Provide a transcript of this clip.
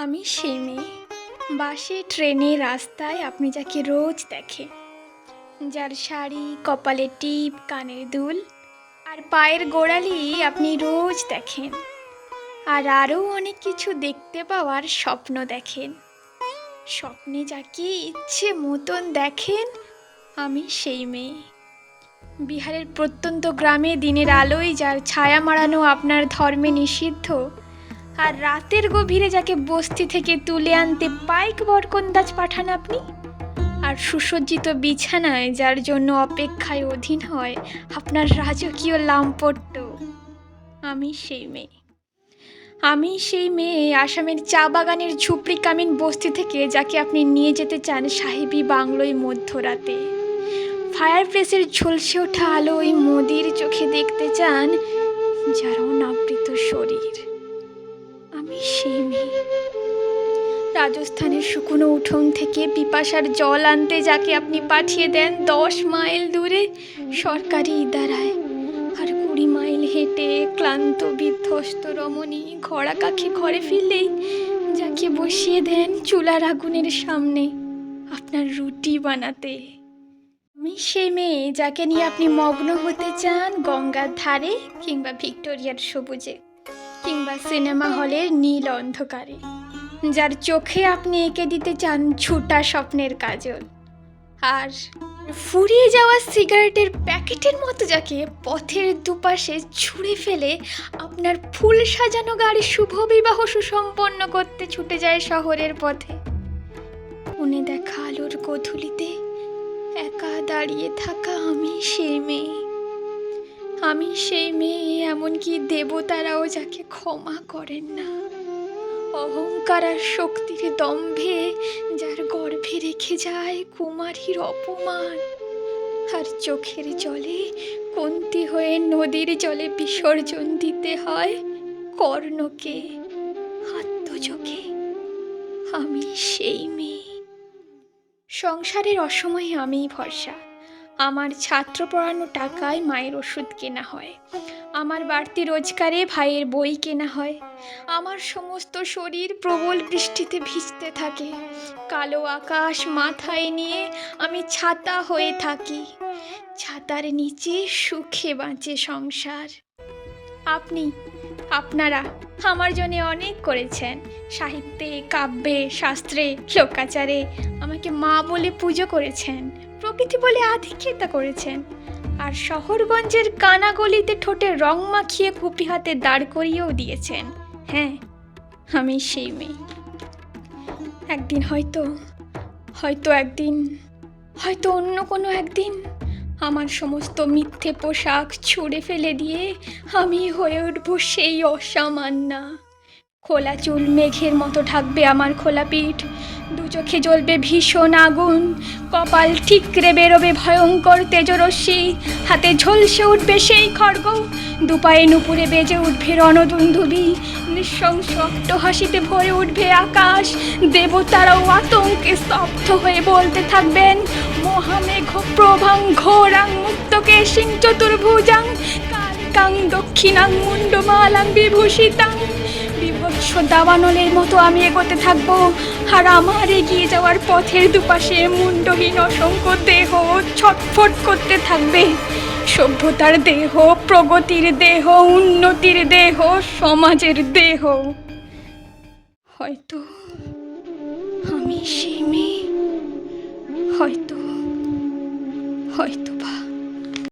আমি সেই মেয়ে, বাসে ট্রেনে রাস্তায় আপনি যাকে রোজ দেখেন, যার শাড়ি, কপালে টিপ, কানের দুল আর পায়ের গোড়ালি আপনি রোজ দেখেন, আর আরও অনেক কিছু দেখতে পাওয়ার স্বপ্ন দেখেন। স্বপ্নে যাকে ইচ্ছে মতন দেখেন, আমি সেই মেয়ে। বিহারের প্রত্যন্ত গ্রামে দিনের আলোয় যার ছায়া মাড়ানো আপনার ধর্মে নিষিদ্ধ, আর রাতের গভীরে যাকে বস্তি থেকে তুলে আনতে পাইক বরকন্দাজ পাঠান আপনি, আর সুসজ্জিত বিছানায় যার জন্য অপেক্ষায় অধীন হয় আপনার রাজকীয় লামপট্য, আমি সেই মেয়ে। আমি সেই মেয়ে আসামের চা বাগানের ঝুপড়ি কামিন বস্তি থেকে যাকে আপনি নিয়ে যেতে চান সাহেবী বাংলোয় মধ্যরাতে। ফায়ার প্লেসের ঝলসে ওঠা আলো ওই মোদির চোখে দেখতে চান, যার অনাবৃত শরীর, আমি সেই মেয়ে। রাজস্থানের শুকনো উঠোন থেকে পিপাসার জল আনতে যাকে আপনি পাঠিয়ে দেন 10 মাইল দূরে সরকারি ইদারায়, আর 20 মাইল হেঁটে ক্লান্ত বিধ্বস্ত রমণী ঘোড়া কাখে ঘরে ফিরলেই যাকে বসিয়ে দেন চুলার আগুনের সামনে আপনার রুটি বানাতে। আমি সেই মেয়ে যাকে নিয়ে আপনি মগ্ন হতে চান গঙ্গার ধারে, কিংবা ভিক্টোরিয়ার সবুজে, কিংবা সিনেমা হলের নীল অন্ধকারে, যার চোখে আপনি এঁকে দিতে চান ছোটা স্বপ্নের কাজল, আর ফুরিয়ে যাওয়া সিগারেটের প্যাকেটের মতো যাকে পথের দুপাশে ছুঁড়ে ফেলে আপনার ফুল সাজানো গাড়ি শুভ বিবাহ সুসম্পন্ন করতে ছুটে যায় শহরের পথে। মনে দেখা আলোর গোধূলিতে একা দাঁড়িয়ে থাকা আমি সেই মেয়ে। আমি সেই মেয়ে, এমনকি দেবতারাও যাকে ক্ষমা করেন না। অহংকার আর শক্তির দম্ভে যার গর্ভে রেখে যায় কুমারীর অপমান, আর চোখের জলে কন্তি হয়ে নদীর জলে বিসর্জন দিতে হয় কর্ণকে আত্মযোগে। আমি সেই মেয়ে। সংসারের অসময়ে আমিই ভরসা। আমার ছাত্র পড়ানো টাকায় মায়ের ওষুধ কেনা হয়, আমার বাড়তি রোজগারে ভাইয়ের বই কেনা হয়। আমার সমস্ত শরীর প্রবল বৃষ্টিতে ভিজতে থাকে, কালো আকাশ মাথায় নিয়ে আমি ছাতা হয়ে থাকি। ছাতার নিচে সুখে বাঁচে সংসার। আপনারা আমার জন্য অনেক করেছেন, সাহিত্যে, কাব্যে, শাস্ত্রে, লোকাচারে আমাকে মা বলে পুজো করেছেন, প্রকৃতি বলে আধিক্যতা করেছেন, আর শহরগঞ্জের কানাগলিতে ঠোঁটে রং মাখিয়ে কুপি হাতে দাঁড় করিয়েও দিয়েছেন। হ্যাঁ, আমি সেই মেয়ে। একদিন হয়তো অন্য কোনো একদিন আমার সমস্ত মিথ্যে পোশাক ছুঁড়ে ফেলে দিয়ে আমি হয়ে উঠব সেই অসামান্যা। খোলা চুল মেঘের মতো ঢাকবে আমার খোলা পিঠ, দু চোখে জ্বলবে ভীষণ আগুন, কপাল ঠিকরে বেরোবে ভয়ঙ্কর তেজরশ্মি, হাতে ঝলসে উঠবে সেই খড়গ, দুপায়ে নুপুরে বেজে উঠবে রণদুন্দুবি, নৃশংস অট্টহাসিতে ভরে উঠবে আকাশ। দেবতারাও আতঙ্কে স্তব্ধ হয়ে বলতে থাকবেন, মহামেঘ প্রভাং ঘোরাং মুক্তকেশিং চতুর্ভুজাং কালিকাং দক্ষিণাং মুন্ডমালাং বিভূষিতাং। বিভৎস দাবানলের মতো আমি এগোতে থাকবো, আর আমার এগিয়ে যাওয়ার পথের দুপাশে মুন্ডহীন অসংখ্য দেহ ছটফট করতে থাকবে। সভ্যতার দেহ, প্রগতির দেহ, উন্নতির দেহ, সমাজের দেহ। হয়তো আমি সেই মেয়ে, হয়তো।